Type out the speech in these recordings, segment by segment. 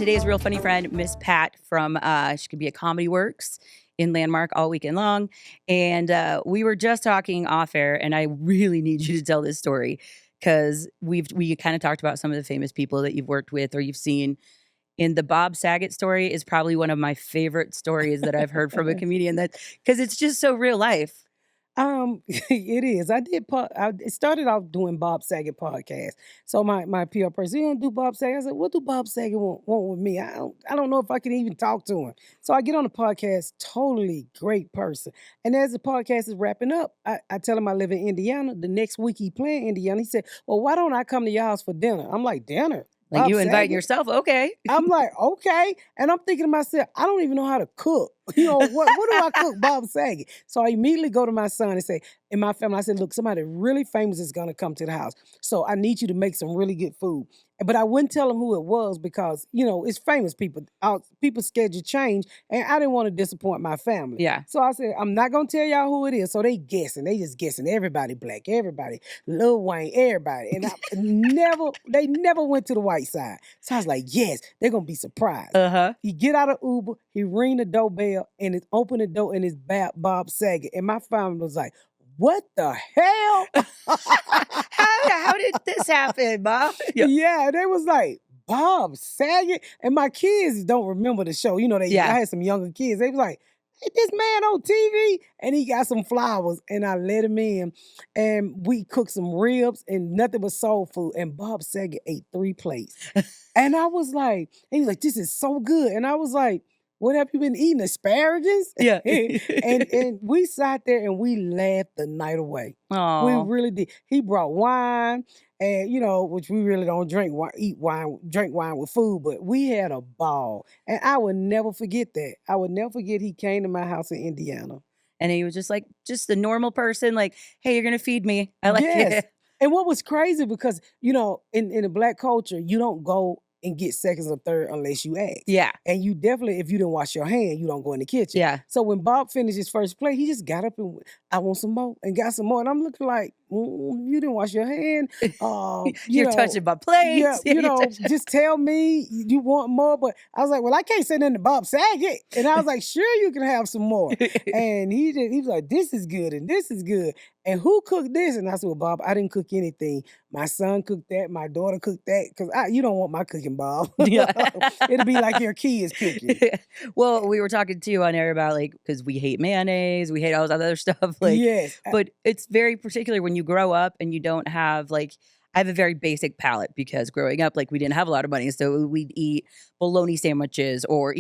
today's real funny friend, Miss Pat from she could be a Comedy Works in Landmark all weekend long. And we were just talking off air, and I really need you to tell this story because we kind of talked about some of the famous people that you've worked with or you've seen. And the Bob Saget story is probably one of my favorite stories that I've heard from a comedian that because it's just so real life. It is. I started off doing Bob Saget podcast. So my PR person, you don't do Bob Saget. I said, what do Bob Saget want with me? I don't know if I can even talk to him. So I get on the podcast, totally great person. And as the podcast is wrapping up, I tell him I live in Indiana. The next week he playing Indiana. He said, well, why don't I come to your house for dinner? I'm like, dinner? Like Bob you inviting Saget? yourself, okay. I'm like, okay. And I'm thinking to myself, I don't even know how to cook. What do I cook, Bob Saget? So I immediately go to my son and say, in my family, I said, look, somebody really famous is going to come to the house. So I need you to make some really good food. But I wouldn't tell him who it was because, it's famous people. People's schedule change, and I didn't want to disappoint my family. Yeah. So I said, I'm not going to tell y'all who it is. So they guessing. They just guessing. Everybody black, everybody, Lil Wayne, everybody. And they never went to the white side. So I was like, yes, they're going to be surprised. Uh-huh. He get out of Uber, he ring the doorbell, and it open the door, and it's Bob Saget. And my family was like, what the hell? How did this happen, Bob? Yeah, they was like, Bob Saget? And my kids don't remember the show. I had some younger kids. They was like, hey, this man on TV? And he got some flowers, and I let him in. And we cooked some ribs, and nothing but soul food. And Bob Saget ate 3 plates. And I was like, he was like, this is so good. And I was like, what have you been eating? Asparagus? Yeah. and we sat there and we laughed the night away. Aww. We really did. He brought wine, and which we really don't drink wine with food, but we had a ball. And I would never forget that. I would never forget he came to my house in Indiana. And he was just like, just a normal person, like, hey, you're gonna feed me. I like Yes. it. And what was crazy because, in the Black culture, you don't go and get seconds or third unless you ask. Yeah. And you definitely, if you didn't wash your hand, you don't go in the kitchen. Yeah. So when Bob finished his first plate, he just got up and I want some more and got some more. And I'm looking like, you didn't wash your hand. You're touching my plates. Yeah, just tell me you want more. But I was like, well, I can't say nothing to Bob Saget. And I was like, sure, you can have some more. And he was like, this is good and this is good. And who cooked this? And I said, well, Bob, I didn't cook anything. My son cooked that. My daughter cooked that. Because you don't want my cooking, Bob. It'll be like your kids cooking. Well, we were talking to you on air about because we hate mayonnaise. We hate all this other stuff. Yes. But it's very particular when you grow up and you don't have I have a very basic palate because growing up, we didn't have a lot of money. So we'd eat bologna sandwiches or,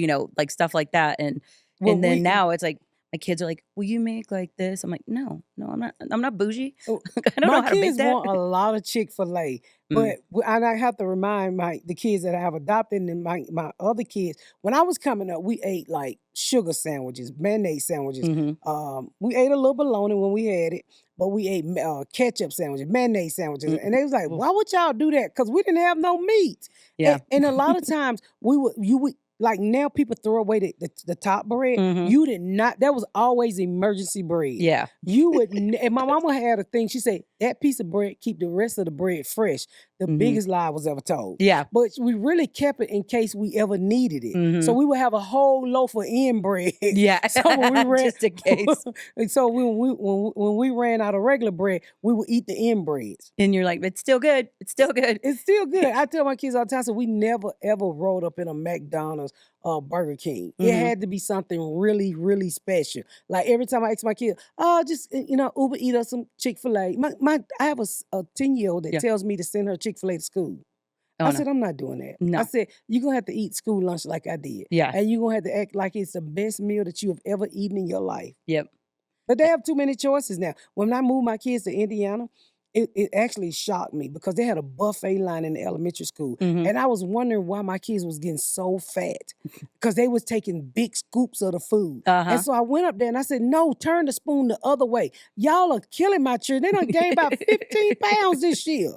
stuff like that. And then now it's like, my kids are like, will you make like this? I'm like, no, I'm not bougie. I don't know how to make that. My kids want a lot of Chick-fil-A, but and I have to remind the kids that I have adopted and my other kids, when I was coming up, we ate sugar sandwiches, mayonnaise sandwiches. Mm-hmm. We ate a little bologna when we had it, but we ate ketchup sandwiches, mayonnaise sandwiches. And they was like, why would y'all do that? Because we didn't have no meat. Yeah. And a lot of times you would, now people throw away the top bread. Mm-hmm. You did not. That was always emergency bread. Yeah. You would. And my mama had a thing. She said that piece of bread keep the rest of the bread fresh. The biggest lie was ever told. Yeah. But we really kept it in case we ever needed it. Mm-hmm. So we would have a whole loaf of end bread. Yeah. So when we ran, just in case. And so when we ran out of regular bread, we would eat the end breads. And you're like, it's still good. It's still good. It's still good. I tell my kids all the time, so we never ever rolled up in a McDonald's or Burger King. It had to be something really, really special. Like every time I ask my kids, just Uber eat us some Chick-fil-A. I have a 10-year-old that tells me to send her Chick-fil-A to school. I said, I'm not doing that. No. I said, you're going to have to eat school lunch like I did. Yeah. And you're going to have to act like it's the best meal that you have ever eaten in your life. Yep. But they have too many choices now. When I moved my kids to Indiana, it actually shocked me because they had a buffet line in the elementary school. And I was wondering why my kids was getting so fat because they was taking big scoops of the food. And so I went up there and I said, no, turn the spoon the other way. Y'all are killing my children. They done gained about 15 pounds this year.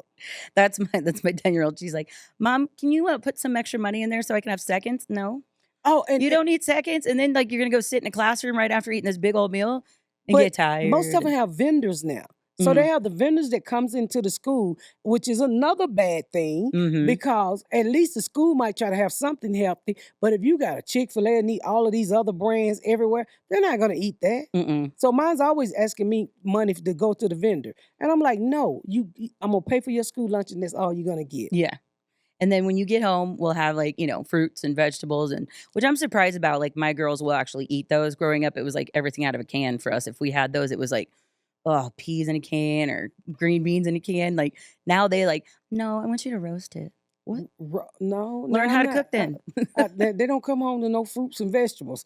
That's my 10-year-old. She's like, Mom, can you put some extra money in there so I can have seconds? No. Oh, and you don't need seconds? And then you're going to go sit in a classroom right after eating this big old meal and get tired. Most of them have vendors now. So they have the vendors that comes into the school, which is another bad thing because at least the school might try to have something healthy. But if you got a Chick-fil-A and eat all of these other brands everywhere, they're not going to eat that. So mine's always asking me money to go to the vendor. And I'm like, no, I'm going to pay for your school lunch and that's all you're going to get. Yeah. And then when you get home, we'll have like, fruits and vegetables, and which I'm surprised about. Like my girls will actually eat those. Growing up, it was like everything out of a can for us. If we had those, it was like, oh, peas in a can or green beans in a can. Like now they like, no, I want you to roast it. What? No. Learn how to cook then. They don't come home to no fruits and vegetables.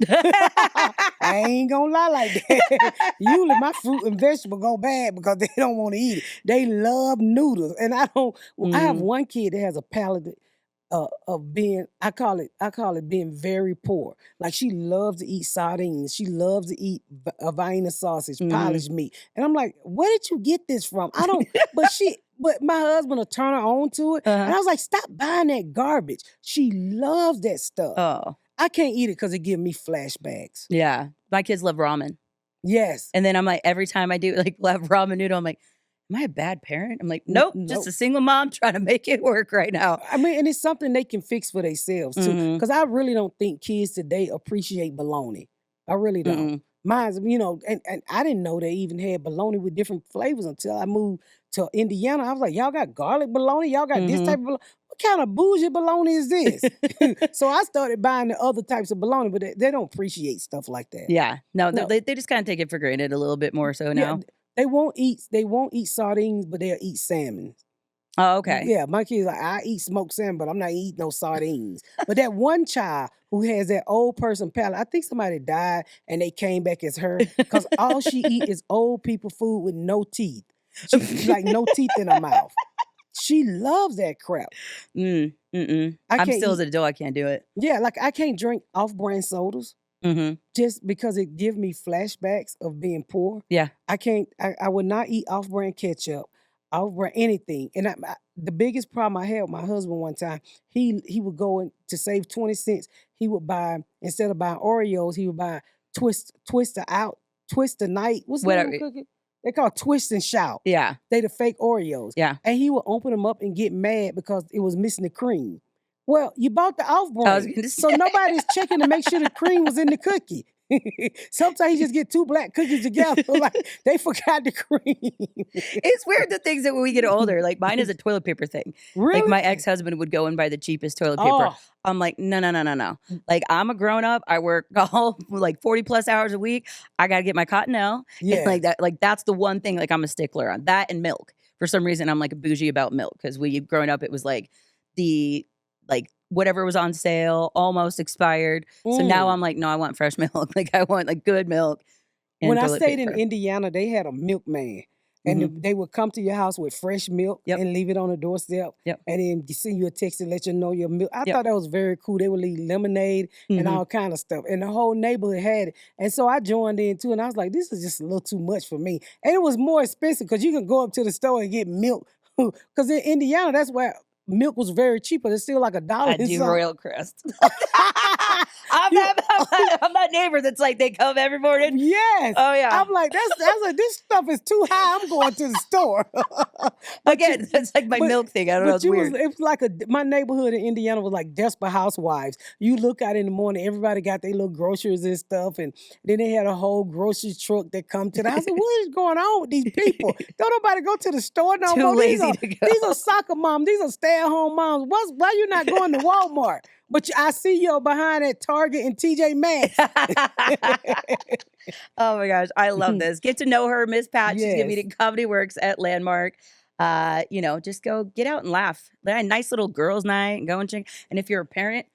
I ain't gonna lie like that. Usually my fruit and vegetable go bad because they don't want to eat it. They love noodles. And I have one kid that has a palate of being, I call it being very poor. Like she loves to eat sardines. She loves to eat a Vienna sausage, polished meat. And I'm like, where did you get this from? I don't, but my husband will turn her on to it. And I was like, stop buying that garbage. She loves that stuff. Oh. I can't eat it because it gives me flashbacks. Yeah. My kids love ramen. Yes. And then I'm like, every time I do like love ramen noodle, I'm like, am I a bad parent? I'm like, nope, just a single mom trying to make it work right now. I mean, and it's something they can fix for themselves too. Because I really don't think kids today appreciate bologna. I really don't. Mine's, and I didn't know they even had bologna with different flavors until I moved to Indiana. I was like, y'all got garlic bologna? Y'all got this type of bologna? What kind of bougie bologna is this? So I started buying the other types of bologna, but they don't appreciate stuff like that. Yeah. No. They just kind of take it for granted a little bit more so now. Yeah, they won't eat sardines, but they'll eat salmon. Oh, okay. Yeah, my kids like, I eat smoked salmon, but I'm not eating no sardines. But that one child who has that old person palate, I think somebody died and they came back as her because all she eat is old people food with no teeth. Like no teeth in her mouth. She loves that crap. I'm still as an adult, I can't do it. Yeah, like I can't drink off-brand sodas. Just because it gives me flashbacks of being poor. Yeah. I would not eat off-brand ketchup, off-brand anything. And the biggest problem I had with my husband one time, he would go in to save 20 cents. He would buy, instead of buying Oreos, he would buy Twist the Night. What's the name of cookie? They call Twist and Shout. Yeah. They the fake Oreos. Yeah. And he would open them up and get mad because it was missing the cream. Well, you bought the off-brand, so nobody's checking to make sure the cream was in the cookie. Sometimes you just get two black cookies together, like they forgot the cream. It's weird the things that when we get older, like mine is a toilet paper thing. Really? Like my ex-husband would go and buy the cheapest toilet paper. I'm like, no. Like I'm a grown-up. I work all like 40 plus hours a week. I gotta get my Cottonelle. Yeah. Like that, like that's the one thing like I'm a stickler on. That and milk. For some reason, I'm like a bougie about milk because growing up, it was like whatever was on sale, almost expired. So now I'm like, no, I want fresh milk. Like I want like good milk. When I stayed in Indiana, they had a milkman. And they would come to your house with fresh milk and leave it on the doorstep. And then send you a text and let you know your milk. I thought that was very cool. They would leave lemonade and all kind of stuff. And the whole neighborhood had it. And so I joined in too. And I was like, this is just a little too much for me. And it was more expensive because you can go up to the store and get milk. Because in Indiana, that's where milk was very cheap, but it's still like $1. I do Royal Crest. I'm that neighbor that's like they come every morning. Yes. Oh yeah. I'm like that's like this stuff is too high. I'm going to the store. Again, that's like my milk thing. I don't know. It's weird. It was like my neighborhood in Indiana was like Desperate Housewives. You look out in the morning, everybody got their little groceries and stuff, and then they had a whole grocery truck that come to the house. What is going on with these people? Don't nobody go to the store no more. Too lazy to go. These are soccer moms. These are stay-at-home moms. Why you not going to Walmart? But I see you behind at Target and TJ Maxx. Oh my gosh, I love this. Get to know her, Miss Pat. She's gonna be at Comedy Works at Landmark. Just go get out and laugh. A nice little girls' night and go and check. And if you're a parent,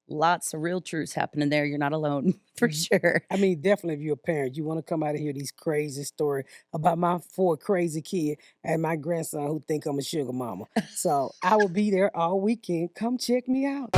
lots of real truths happening there. You're not alone for sure. I mean, definitely if you're a parent, you want to come out and hear these crazy stories about my 4 crazy kids and my grandson who think I'm a sugar mama. So I will be there all weekend. Come check me out.